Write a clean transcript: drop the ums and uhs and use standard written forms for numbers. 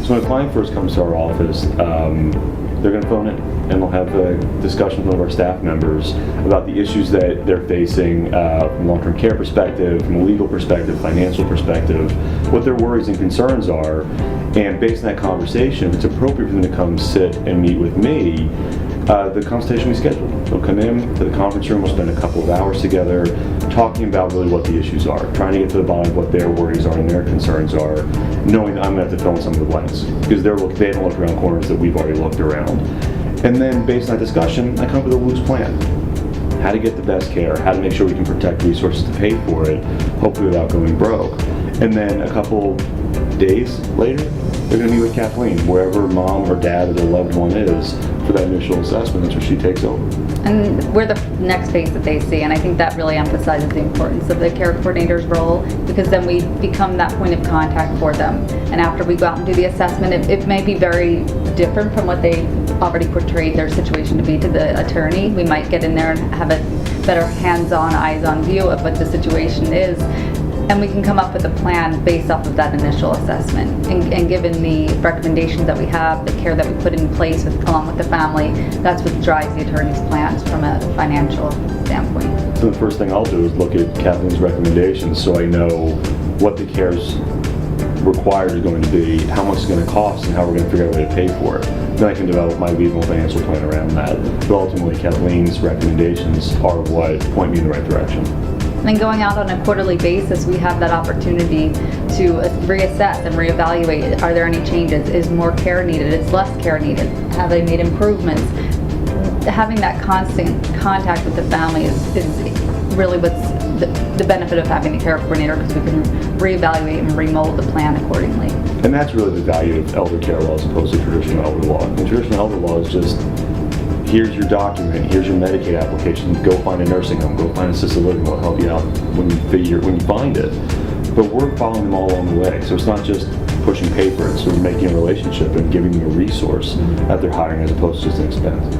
So when a client first comes to our office, they're going to phone in and we'll have a discussion with one of our staff members about the issues that they're facing from a long-term care perspective, from a legal perspective, financial perspective, what their worries and concerns are. And based on that conversation, if it's appropriate for them to come sit and meet with me, the consultation we schedule. They'll come in to the conference room, we'll spend a couple of hours together talking about really what the issues are, trying to get to the bottom of what their worries are and their concerns are, knowing that I'm going to have to fill in some of the blanks because they haven't looked around corners that we've already looked around. And then based on that discussion, I come up with a loose plan. How to get the best care, how to make sure we can protect resources to pay for it, hopefully without going broke. And then a couple days later, they're going to meet with Kathleen, wherever mom or dad or their loved one is, for that initial assessment. That's where she takes over. And we're the next phase that they see, and I think that really emphasizes the importance of the care coordinator's role, because then we become that point of contact for them. And after we go out and do the assessment, it may be very different from what they already portrayed their situation to be to the attorney. We might get in there and have a better hands-on, eyes-on view of what the situation is. And we can come up with a plan based off of that initial assessment. And given the recommendations that we have, the care that we put in place along with the family, that's what drives the attorney's plans from a financial standpoint. So the first thing I'll do is look at Kathleen's recommendations so I know what the care's required is going to be, how much it's going to cost, and how we're going to figure out a way to pay for it. Then I can develop my reasonable financial plan around that. But ultimately, Kathleen's recommendations are what point me in the right direction. And going out on a quarterly basis, we have that opportunity to reassess and reevaluate. Are there any changes? Is more care needed? Is less care needed? Have they made improvements? Having that constant contact with the family is really what's the benefit of having a care coordinator, because we can reevaluate and remold the plan accordingly. And that's really the value of elder care law as opposed to traditional elder law. And traditional elder law is just, here's your document, here's your Medicaid application, go find a nursing home, go find assisted living, we'll help you out when you find it. But we're following them all along the way. So it's not just pushing paper, it's sort of making a relationship and giving them a resource that they're hiring as opposed to just an expense.